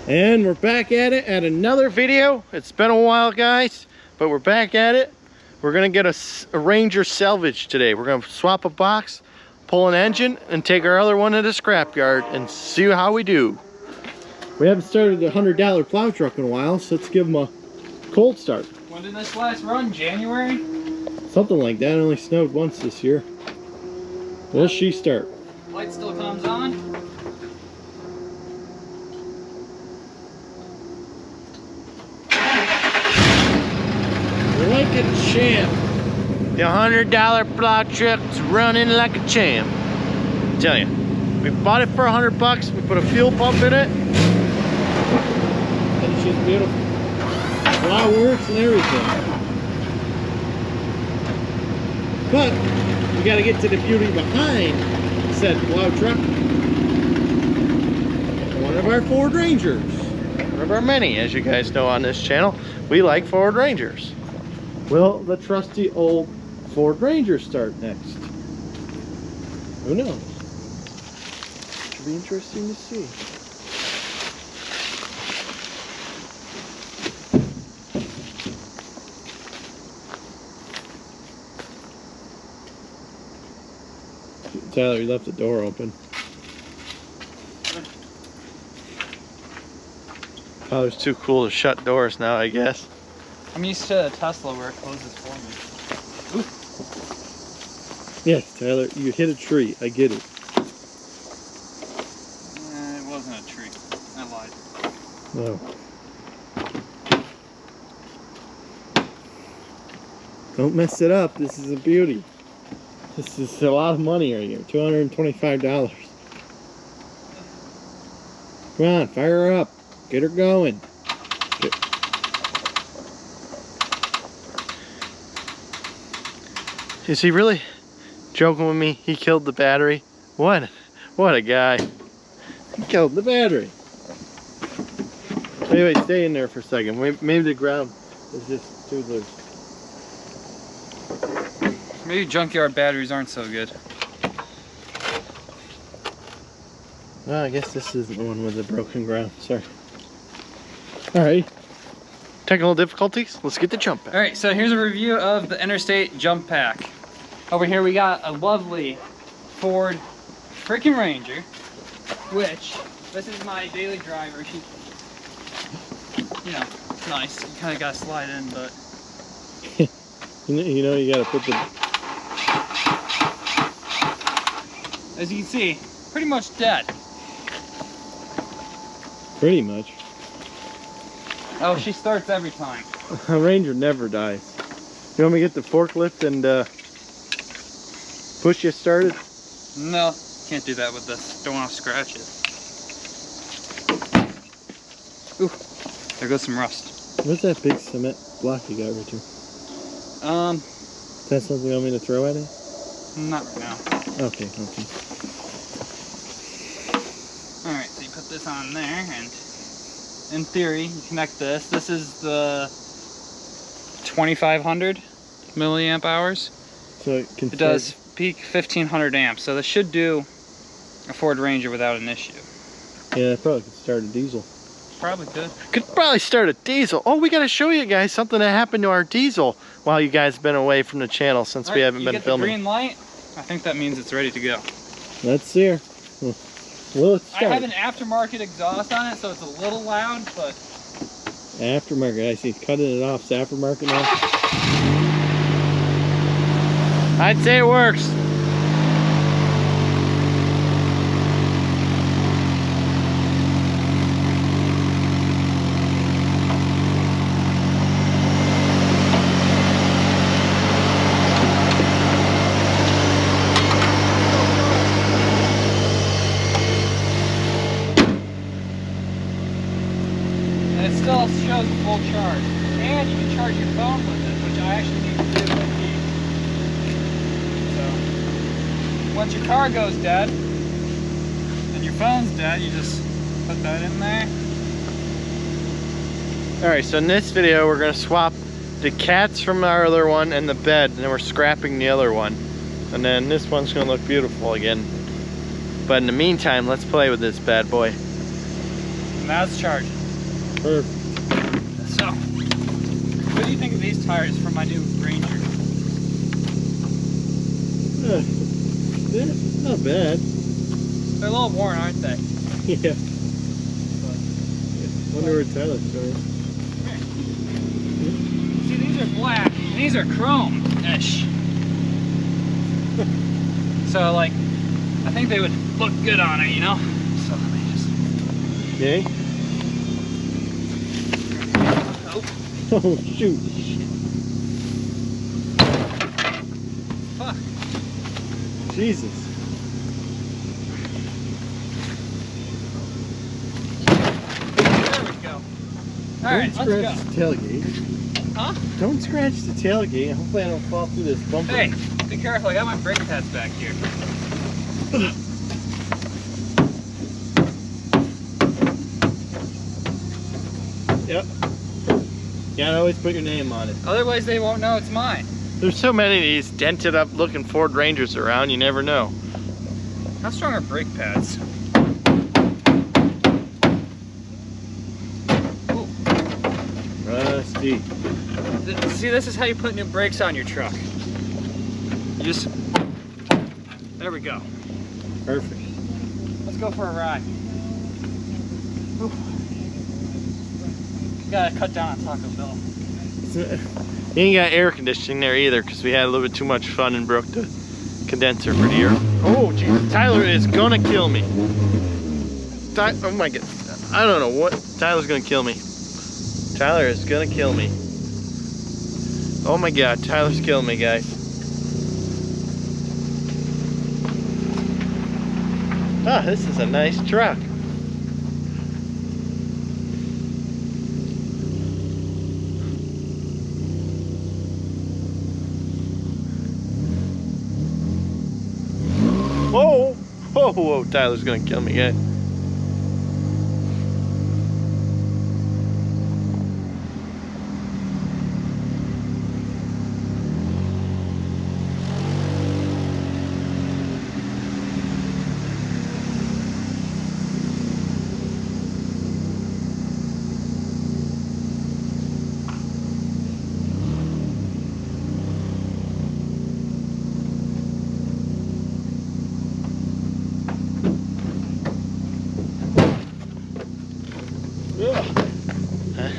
And we're back at it at another video. It's been a while, guys, but we're back at it. We're gonna get a Ranger salvage today. We're gonna swap a box, pull an engine, and take our other one to the scrapyard and see how we do. We haven't started the $100 plow truck in a while, so let's give them a cold start. When did this last run? January? Something like that. It only snowed once this year. Will she start? Light still comes on. Like a champ. The $100 plow truck's running like a champ. I tell you, we bought it for $100. We put a fuel pump in it. And it's just beautiful. Plow works and everything. But we got to get to the beauty behind said plow truck. One of our Ford Rangers. One of our many, as you guys know on this channel. We like Ford Rangers. Will the trusty old Ford Ranger start next? Who knows? Should be interesting to see. Tyler, you left the door open. Tyler's too cool to shut doors now, I guess. I'm used to a Tesla where it closes for me. Ooh. Yes, Tyler, you hit a tree. I get it. It wasn't a tree. I lied. No. Don't mess it up. This is a beauty. This is a lot of money right here. $225. Come on, fire her up. Get her going. Is he really joking with me? He killed the battery? What a guy. He killed the battery. Anyway, stay in there for a second. Maybe the ground is just too loose. Maybe junkyard batteries aren't so good. Well, I guess this isn't the one with the broken ground. Sorry. Alright. Technical difficulties. Let's get the jump pack. Alright, so here's a review of the Interstate Jump Pack. Over here we got a lovely Ford freaking Ranger, which, this is my daily driver. She, you know, it's nice. You kind of got to slide in, but... you know, you got to put the... As you can see, pretty much dead. Pretty much. Oh, she starts every time. A Ranger never dies. You want me to get the forklift and push you started? No, can't do that with this. Don't want to scratch it. Ooh, there goes some rust. What's that big cement block you got, Richard? Is that something you want me to throw at it? Not right now. Okay, okay. Alright, so you put this on there, and in theory, you connect this. This is the 2500 milliamp hours. So it does peak 1500 amps, so this should do a Ford Ranger without an issue. Yeah, it probably could start a diesel. Probably could. Could probably start a diesel. Oh, we got to show you guys something that happened to our diesel while you guys have been away from the channel since we haven't been filming. You get the green light, I think that means it's ready to go. Let's see her. Well, let's start. I have an aftermarket exhaust on it, so it's a little loud, but... Aftermarket, I see. Cutting it off, it's aftermarket now. I'd say it works. And it still shows a full charge. And you can charge your phone with it, which I actually need to do with these. So, once your car goes dead, and your phone's dead, you just put that in there. Alright, so in this video we're going to swap the cats from our other one and the bed, and then we're scrapping the other one. And then this one's going to look beautiful again. But in the meantime, let's play with this bad boy. Now it's charging. Perfect. So, what do you think of these tires for my new Ranger? Yeah, not bad. They're a little worn, aren't they? Yeah. Wonder where Tyler's going. See, these are black, and these are chrome-ish. So, like, I think they would look good on it, you know? So, let me just... Okay. Oh, Oh, shoot. shit. Fuck. Jesus. There we go. Alright, Don't let's scratch go. the tailgate. Huh? Don't scratch the tailgate. Hopefully I don't fall through this bumper. Hey, be careful, I got my brake pads back here. Yep. You gotta always put your name on it. Otherwise they won't know it's mine. There's so many of these dented up looking Ford Rangers around, you never know. How strong are brake pads? Ooh. Rusty. See, this is how you put new brakes on your truck. You just... There we go. Perfect. Let's go for a ride. Ooh. Gotta cut down on Taco Bell. You ain't got air conditioning there either because we had a little bit too much fun and broke the condenser for the air. Oh, geez. Tyler is gonna kill me. Oh my God. I don't know what. Tyler's gonna kill me. Tyler is gonna kill me. Oh my God. Tyler's killing me, guys. Ah, this is a nice truck. Whoa! Whoa, whoa, Tyler's gonna kill me, guys.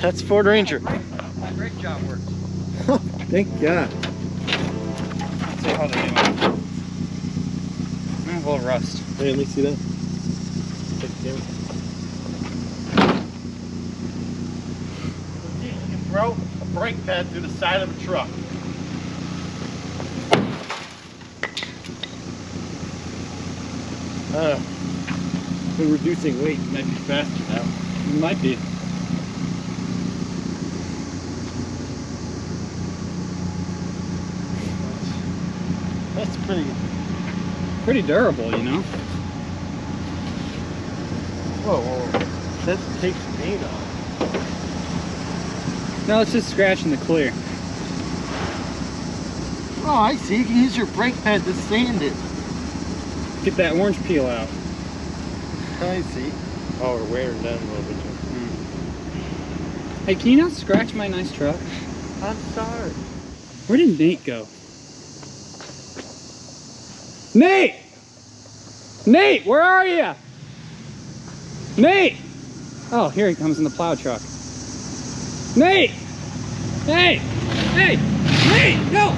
That's Ford Ranger. My brake job worked. Thank God. Let's see how they're doing. A little rust. Hey, let me see that. Check the camera. See if you can throw a brake pad through the side of a truck. We're reducing weight. It might be faster now. It might be. That's Pretty durable, you know? Whoa, whoa, whoa. That takes the paint off. No, it's just scratching the clear. Oh, I see. You can use your brake pad to sand it. Get that orange peel out. I see. Oh, we're wearing down a little bit. Hey, can you not scratch my nice truck? I'm sorry. Where did Nate go? Nate! Nate, where are you? Nate! Oh, here he comes in the plow truck. Nate! Hey! Hey! Nate! No!